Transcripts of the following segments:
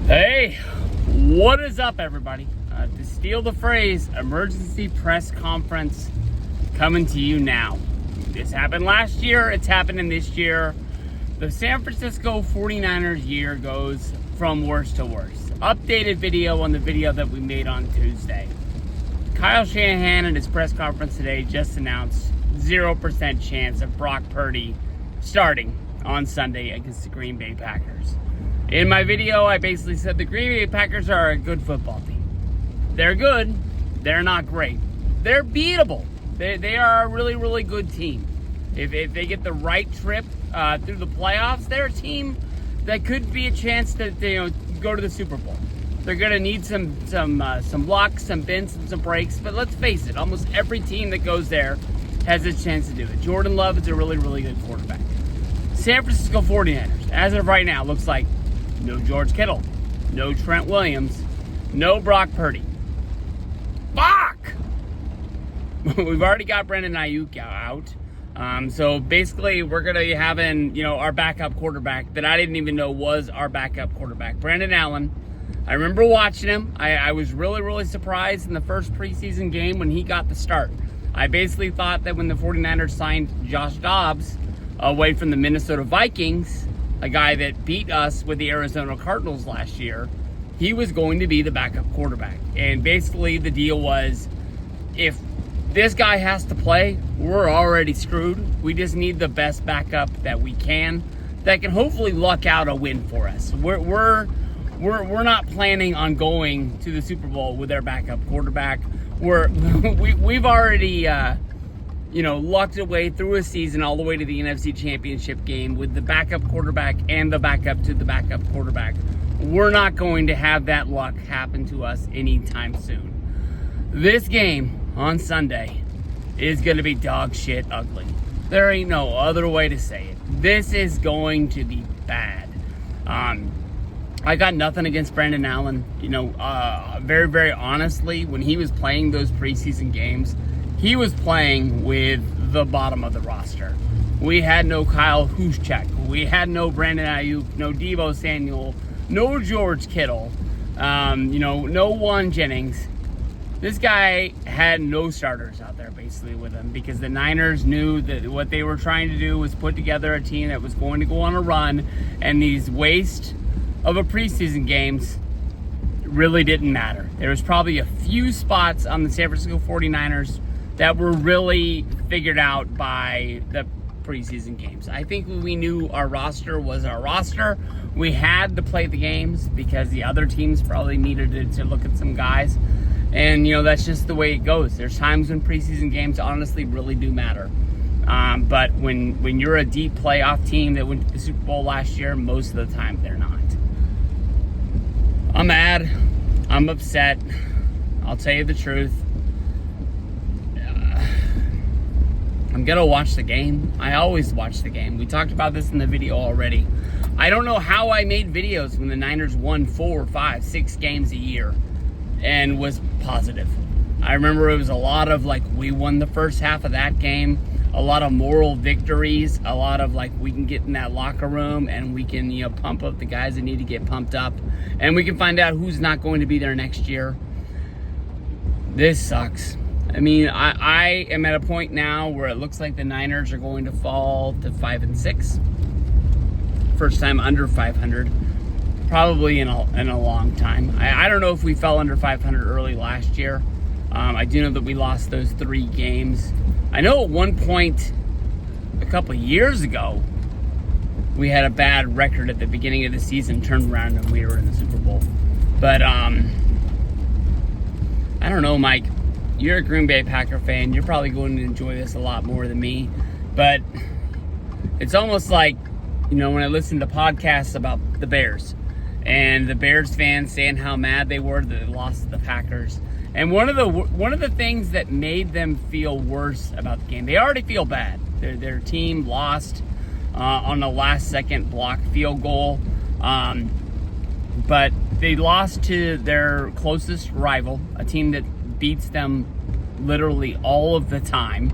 Hey, what is up, everybody? To steal the phrase, emergency press conference coming to you now. This happened last year, it's happening this year. The San Francisco 49ers year goes from worst to worst. Updated video on the video that we made on Tuesday. Kyle Shanahan in his press conference today just announced 0% chance of Brock Purdy starting on Sunday against the Green Bay Packers. In my video, I basically said the Green Bay Packers are a good football team. They're good. They're not great. They're beatable. They are a really, really good team. If they get the right trip through the playoffs, they're a team that could be a chance to go to the Super Bowl. They're going to need some blocks, some bends, and some breaks. But let's face it, almost every team that goes there has a chance to do it. Jordan Love is a really, really good quarterback. San Francisco 49ers, as of right now, looks like no George Kittle, no Trent Williams, no Brock Purdy. Fuck! We've already got Brandon Ayuk out. So basically, we're going to be having, our backup quarterback that I didn't even know was our backup quarterback, Brandon Allen. I remember watching him. I was really, really surprised in the first preseason game when he got the start. I basically thought that when the 49ers signed Josh Dobbs away from the Minnesota Vikings, a guy that beat us with the Arizona Cardinals last year, he was going to be the backup quarterback. And basically the deal was, if this guy has to play, we're already screwed. We just need the best backup that we can, that can hopefully luck out a win for us. We're not planning on going to the Super Bowl with our backup quarterback. We've already lucked away through a season all the way to the NFC Championship game with the backup quarterback and the backup to the backup quarterback. We're not going to have that luck happen to us anytime soon. This game on Sunday is going to be dog shit ugly. There ain't no other way to say it. This is going to be bad. I got nothing against Brandon Allen. Very, very honestly, when he was playing those preseason games, he was playing with the bottom of the roster. We had no Kyle Juszczyk. We had no Brandon Ayuk, no Deebo Samuel, no George Kittle, no Juan Jennings. This guy had no starters out there basically with him because the Niners knew that what they were trying to do was put together a team that was going to go on a run, and these waste of a preseason games really didn't matter. There was probably a few spots on the San Francisco 49ers that were really figured out by the preseason games. I think we knew our roster was our roster. We had to play the games because the other teams probably needed to look at some guys. And, that's just the way it goes. There's times when preseason games honestly really do matter. But when you're a deep playoff team that went to the Super Bowl last year, most of the time they're not. I'm mad. I'm upset. I'll tell you the truth. I'm going to watch the game. I always watch the game. We talked about this in the video already. I don't know how I made videos when the Niners won 4, 5, 6 games a year and was positive. I remember it was a lot of we won the first half of that game, a lot of moral victories, a lot of we can get in that locker room and we can pump up the guys that need to get pumped up, and we can find out who's not going to be there next year. This sucks. I mean, I am at a point now where it looks like the Niners are going to fall to 5-6. First time under 500, probably in a long time. I don't know if we fell under 500 early last year. I do know that we lost those 3 games. I know at one point, a couple of years ago, we had a bad record at the beginning of the season, turned around and we were in the Super Bowl. But I don't know, Mike. You're a Green Bay Packer fan. You're probably going to enjoy this a lot more than me. But it's almost like, when I listen to podcasts about the Bears and the Bears fans saying how mad they were that they lost to the Packers. And one of the things that made them feel worse about the game, they already feel bad. Their team lost on a last-second blocked field goal. But they lost to their closest rival, a team that beats them literally all of the time.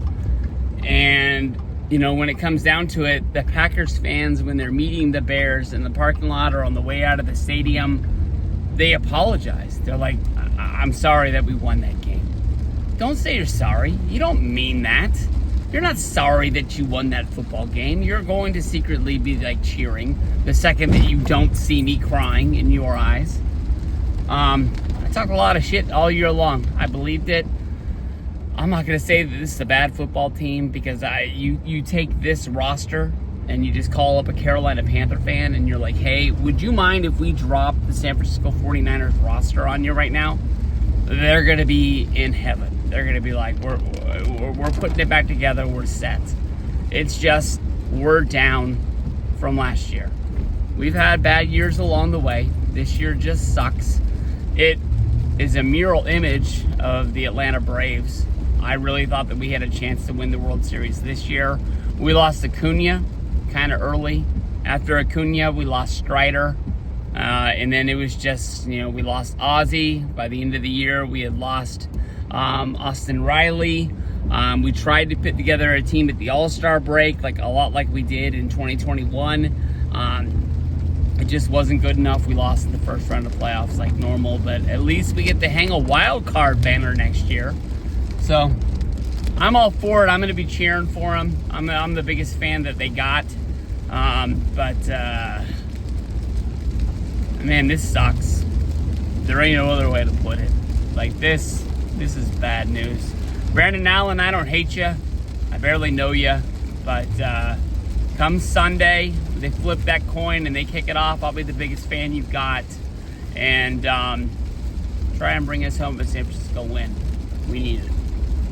And when it comes down to it, the Packers fans, when they're meeting the Bears in the parking lot or on the way out of the stadium, they apologized. They're like, I'm sorry that we won that game. Don't say you're sorry. You don't mean that. You're not sorry that you won that football game. You're going to secretly be like cheering the second that you don't see me crying in your eyes. I talked a lot of shit all year long. I believed it. I'm not going to say that this is a bad football team because you take this roster and you just call up a Carolina Panther fan and you're like, hey, would you mind if we drop the San Francisco 49ers roster on you right now? They're going to be in heaven. They're going to be like, we're putting it back together. We're set. It's just we're down from last year. We've had bad years along the way. This year just sucks. It is a mural image of the Atlanta Braves. I really thought that we had a chance to win the World Series this year. We lost Acuna kind of early. After Acuna, we lost Strider. And then it was just, we lost Ozzie. By the end of the year, we had lost Austin Riley. We tried to put together a team at the All-Star break, a lot like we did in 2021. It just wasn't good enough. We lost in the first round of playoffs like normal, but at least we get to hang a wild card banner next year. So I'm all for it. I'm going to be cheering for them. I'm the biggest fan that they got. Man, this sucks. There ain't no other way to put it. This is bad news. Brandon Allen, I don't hate you. I barely know you. But come Sunday, they flip that coin and they kick it off. I'll be the biggest fan you've got. And try and bring us home a San Francisco win. We need it.